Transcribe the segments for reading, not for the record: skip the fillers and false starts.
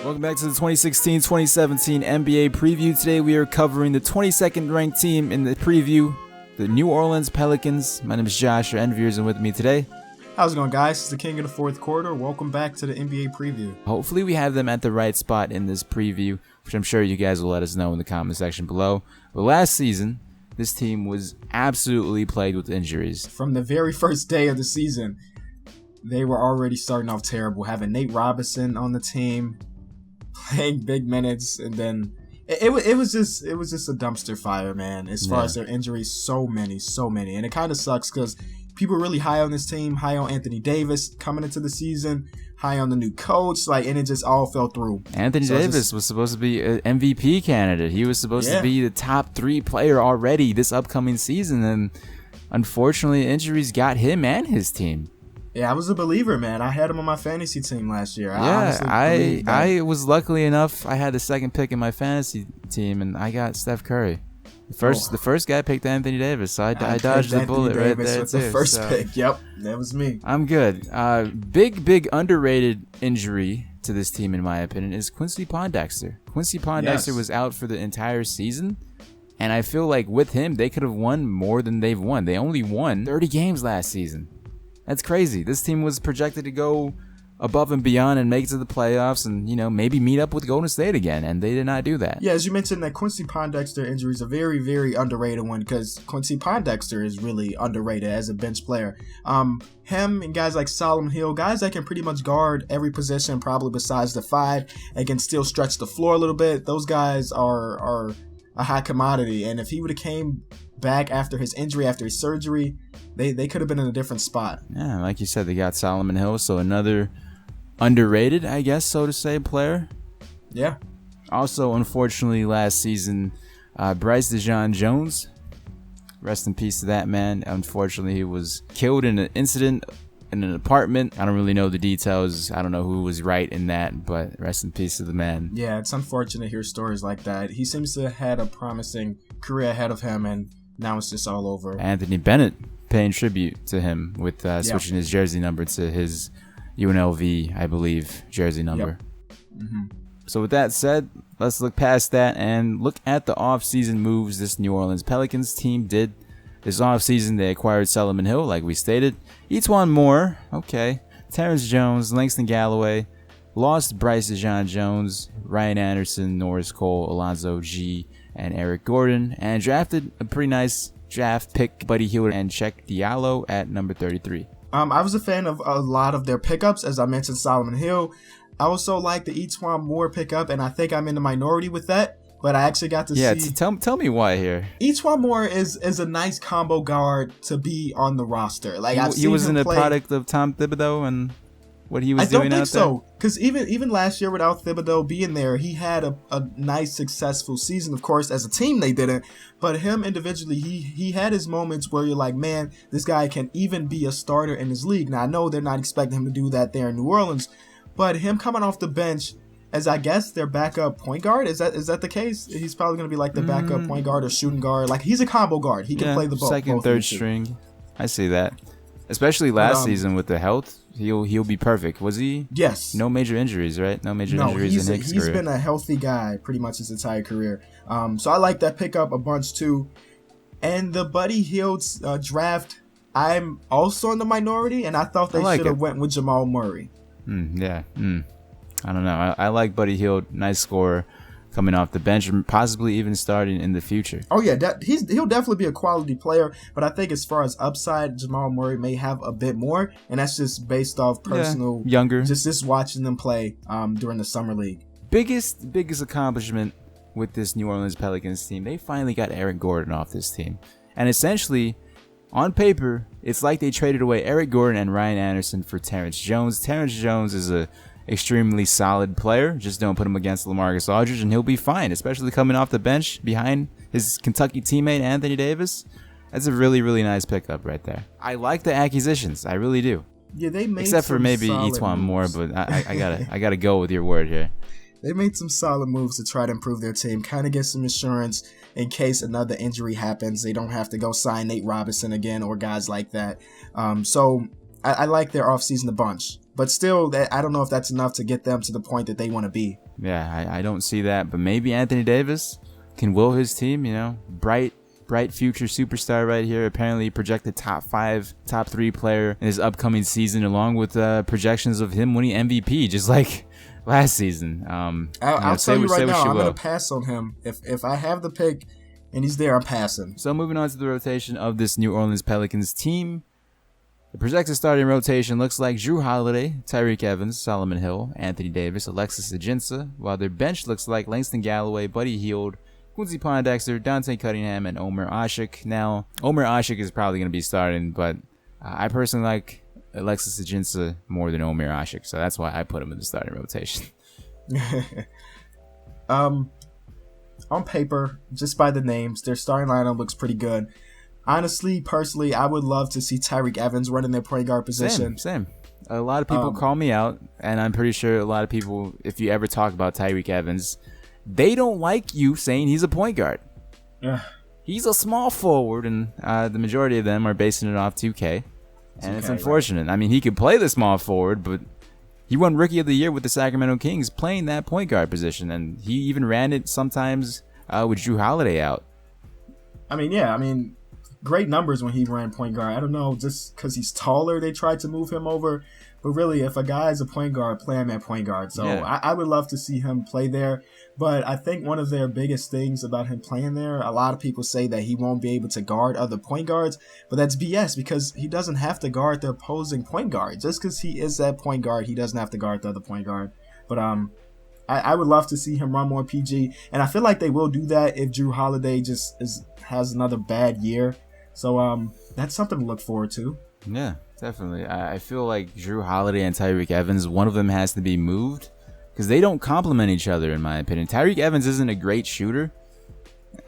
Welcome back to the 2016-2017 NBA preview. Today we are covering the 22nd ranked team in the preview, the New Orleans Pelicans. My name is Josh, your Envyerz, and with me today. How's it going, guys? It's the king of the fourth quarter. Welcome back to the NBA preview. Hopefully we have them at the right spot in this preview, which I'm sure you guys will let us know in the comment section below. But last season, this team was absolutely plagued with injuries. From the very first day of the season, they were already starting off terrible, having Nate Robinson on the team, playing big minutes, and then it was just a dumpster fire, man. As far as their injuries, so many, and it kind of sucks because people are really high on this team, high on Anthony Davis coming into the season, high on the new coach, and it just all fell through. Anthony Davis was supposed to be an MVP candidate. He was supposed to be the top 3 player already this upcoming season, and unfortunately, injuries got him and his team. Yeah, I was a believer, man. I had him on my fantasy team last year. I was luckily enough. I had the second pick in my fantasy team, and I got Steph Curry. The first guy picked Anthony Davis, so I dodged the bullet right there with the first pick. Yep, that was me. I'm good. Big underrated injury to this team, in my opinion, is Quincy Pondexter. Quincy Pondexter was out for the entire season, and I feel like with him, they could have won more than they've won. They only won 30 games last season. That's crazy. This team was projected to go above and beyond and make it to the playoffs and, maybe meet up with Golden State again, and they did not do that. Yeah, as you mentioned, that Quincy Pondexter injury is a very, very underrated one because Quincy Pondexter is really underrated as a bench player. Him and guys like Solomon Hill, guys that can pretty much guard every position, probably besides the 5, and can still stretch the floor a little bit. Those guys are a high commodity, and if he would have came back after his injury, after his surgery, they could have been in a different spot. Yeah, like you said, they got Solomon Hill, so another underrated, I guess, so to say, player. Yeah. Also, unfortunately, last season, Bryce Jones, rest in peace to that man. Unfortunately, he was killed in an incident in an apartment. I don't really know the details. I don't know who was right in that, but rest in peace to the man. Yeah, it's unfortunate to hear stories like that. He seems to have had a promising career ahead of him, and now it's just all over. Anthony Bennett paying tribute to him with switching his jersey number to his UNLV, I believe, jersey number. Yep. Mm-hmm. So with that said, let's look past that and look at the offseason moves this New Orleans Pelicans team did. This offseason, they acquired Solomon Hill, like we stated. Etuan Moore, okay. Terrence Jones, Langston Galloway. Lost Bryce Jones, Ryan Anderson, Norris Cole, Alonzo G, and Eric Gordon. And drafted a pretty nice draft pick, Buddy Hield and Check Diallo at number 33. I was a fan of a lot of their pickups, as I mentioned, Solomon Hill. I also like the Etuan Moore pickup, and I think I'm in the minority with that. But I actually got to see. Yeah, tell me why here. Etuan Moore is a nice combo guard to be on the roster. He wasn't a product of Tom Thibodeau and what he was doing out there? I don't think so. Because even last year without Thibodeau being there, he had a nice, successful season. Of course, as a team, they didn't. But him individually, he had his moments where you're like, man, this guy can even be a starter in his league. Now, I know they're not expecting him to do that there in New Orleans. But him coming off the bench as, I guess, their backup point guard, is that the case? He's probably going to be like the backup point guard or shooting guard. Like, he's a combo guard. He can play the ball. Second, third string. I see that. Especially last season with the health. He'll be perfect. Was he? Yes. No major injuries, right? No major injuries in his career. He's been a healthy guy pretty much his entire career. So I like that pickup a bunch too. And the Buddy Hield's draft, I'm also in the minority, and I thought they should have went with Jamal Murray. I don't know. I like Buddy Hield. Nice scorer coming off the bench, possibly even starting in the future. Oh, yeah. He'll definitely be a quality player, but I think as far as upside, Jamal Murray may have a bit more, and that's just based off personal... younger. Just watching them play during the Summer League. Biggest accomplishment with this New Orleans Pelicans team, they finally got Eric Gordon off this team. And essentially, on paper, it's like they traded away Eric Gordon and Ryan Anderson for Terrence Jones. Terrence Jones is a extremely solid player. Just don't put him against LaMarcus Aldridge and he'll be fine, especially coming off the bench behind his Kentucky teammate Anthony Davis. That's a really, really nice pickup right there. I like the acquisitions. I really do. Yeah, they made except for maybe Etuan Moore, but I gotta go with your word here. They made some solid moves to try to improve their team, kind of get some insurance in case another injury happens. They don't have to go sign Nate Robinson again or guys like that. So I like their offseason a bunch. But still, I don't know if that's enough to get them to the point that they want to be. Yeah, I don't see that. But maybe Anthony Davis can will his team, bright future superstar right here. Apparently projected top 5, top 3 player in his upcoming season, along with projections of him winning MVP, just like last season. I'll tell you right now, I'm going to pass on him. If I have the pick and he's there, I'm passing. So moving on to the rotation of this New Orleans Pelicans team. The projected starting rotation looks like Jrue Holiday, Tyreek Evans, Solomon Hill, Anthony Davis, Alexis Ajinça, while their bench looks like Langston Galloway, Buddy Hield, Quincy Pondexter, Dante Cunningham, and Omer Asik. Now, Omer Asik is probably going to be starting, but I personally like Alexis Ajinça more than Omer Asik, so that's why I put him in the starting rotation. On paper, just by the names, their starting lineup looks pretty good. Honestly, personally, I would love to see Tyreek Evans running their point guard position. Same. A lot of people call me out, and I'm pretty sure a lot of people, if you ever talk about Tyreek Evans, they don't like you saying he's a point guard. He's a small forward, and the majority of them are basing it off 2K. And it's unfortunate. Right? I mean, he could play the small forward, but he won Rookie of the Year with the Sacramento Kings playing that point guard position, and he even ran it sometimes with Jrue Holiday out. Great numbers when he ran point guard. I don't know, just because he's taller, they tried to move him over. But really, if a guy is a point guard, play him at point guard. So yeah. I would love to see him play there. But I think one of their biggest things about him playing there, a lot of people say that he won't be able to guard other point guards. But that's BS, because he doesn't have to guard the opposing point guard. Just because he is that point guard, he doesn't have to guard the other point guard. But I would love to see him run more PG. And I feel like they will do that if Jrue Holiday just has another bad year. So that's something to look forward to. Yeah, definitely. I feel like Jrue Holiday and Tyreek Evans, one of them has to be moved because they don't complement each other, in my opinion. Tyreek Evans isn't a great shooter,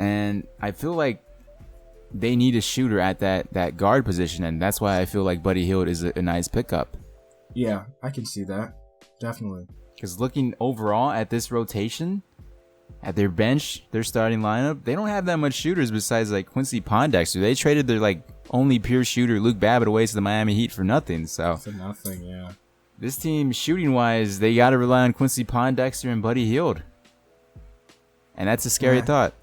and I feel like they need a shooter at that guard position, and that's why I feel like Buddy Hield is a nice pickup. Yeah, I can see that. Definitely. Because looking overall at this rotation, at their bench, their starting lineup, they don't have that much shooters besides like Quincy Pondexter. They traded their only pure shooter Luke Babbitt away to the Miami Heat for nothing. So for nothing, yeah. This team, shooting wise, they got to rely on Quincy Pondexter and Buddy Hield, and that's a scary thought.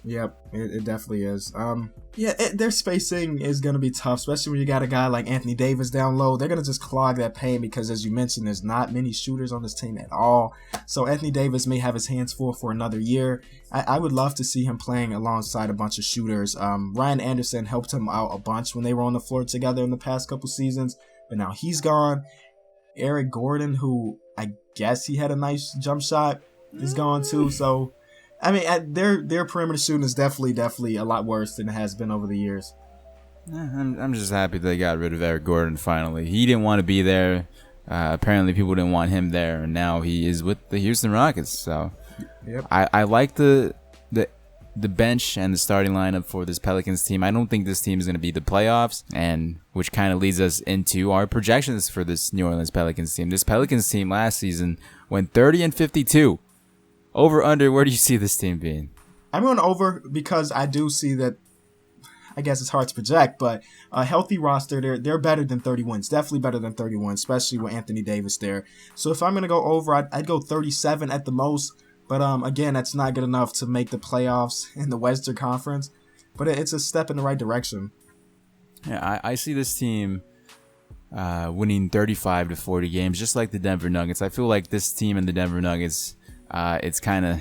Yep, it definitely is. Their spacing is going to be tough, especially when you got a guy like Anthony Davis down low. They're going to just clog that paint because, as you mentioned, there's not many shooters on this team at all. So Anthony Davis may have his hands full for another year. I would love to see him playing alongside a bunch of shooters. Ryan Anderson helped him out a bunch when they were on the floor together in the past couple seasons, but now he's gone. Eric Gordon, who I guess he had a nice jump shot, is gone too. So their perimeter shooting is definitely a lot worse than it has been over the years. I'm just happy they got rid of Eric Gordon finally. He didn't want to be there. Apparently people didn't want him there, and now he is with the Houston Rockets. So yep. I like the bench and the starting lineup for this Pelicans team. I don't think this team is going to be the playoffs, and which kind of leads us into our projections for this New Orleans Pelicans team. This Pelicans team last season went 30-52. Over, under, where do you see this team being? I'm going over because I do see that, I guess it's hard to project, but a healthy roster, they're better than 30 wins. Definitely better than 31, especially with Anthony Davis there. So if I'm going to go over, I'd go 37 at the most. But again, that's not good enough to make the playoffs in the Western Conference. But it's a step in the right direction. Yeah, I see this team winning 35 to 40 games, just like the Denver Nuggets. I feel like this team and the Denver Nuggets, it's kind of,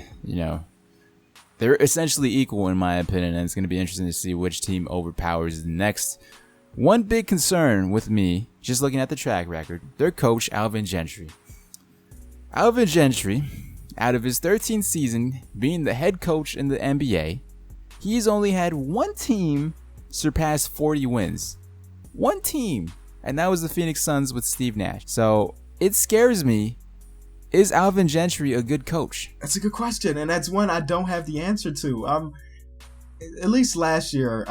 they're essentially equal in my opinion, and it's going to be interesting to see which team overpowers the next. One big concern with me, just looking at the track record, their coach, Alvin Gentry. Alvin Gentry, out of his 13th season being the head coach in the NBA, he's only had one team surpass 40 wins. One team, and that was the Phoenix Suns with Steve Nash. So it scares me. Is Alvin Gentry a good coach? That's a good question, and that's one I don't have the answer to. At least last year,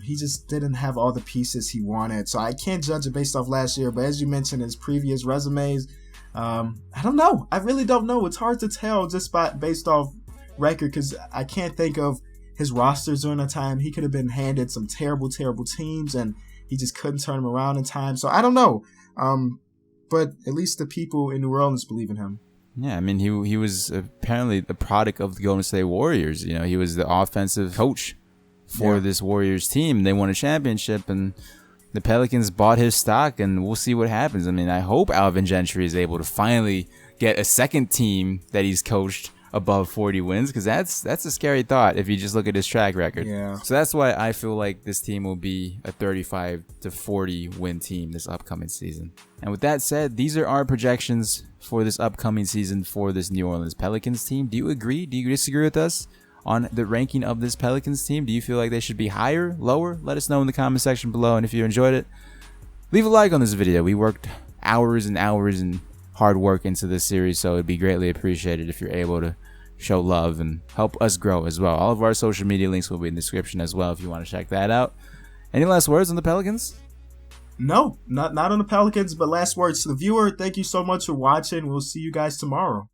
he just didn't have all the pieces he wanted, so I can't judge it based off last year. But as you mentioned, his previous resumes, I don't know. I really don't know. It's hard to tell just based off record, because I can't think of his rosters during that time. He could have been handed some terrible teams, and he just couldn't turn them around in time. So I don't know. but at least the people in New Orleans believe in him. Yeah, I mean, he was apparently the product of the Golden State Warriors. You know, he was the offensive coach for this Warriors team. They won a championship, and the Pelicans bought his stock, and we'll see what happens. I mean, I hope Alvin Gentry is able to finally get a second team that he's coached above 40 wins, because that's a scary thought if you just look at his track record. Yeah. So that's why I feel like this team will be a 35 to 40 win team this upcoming season. And with that said, these are our projections for this upcoming season for this New Orleans Pelicans team. Do you agree? Do you disagree with us on the ranking of this Pelicans team? Do you feel like they should be higher, lower? Let us know in the comment section below. And if you enjoyed it, leave a like on this video. We worked hours and hours and hard work into this series, so it'd be greatly appreciated if you're able to show love and help us grow as well. All of our social media links will be in the description as well if you want to check that out. Any last words on the Pelicans? No, not on the Pelicans, but last words to the viewer. Thank you so much for watching. We'll see you guys tomorrow.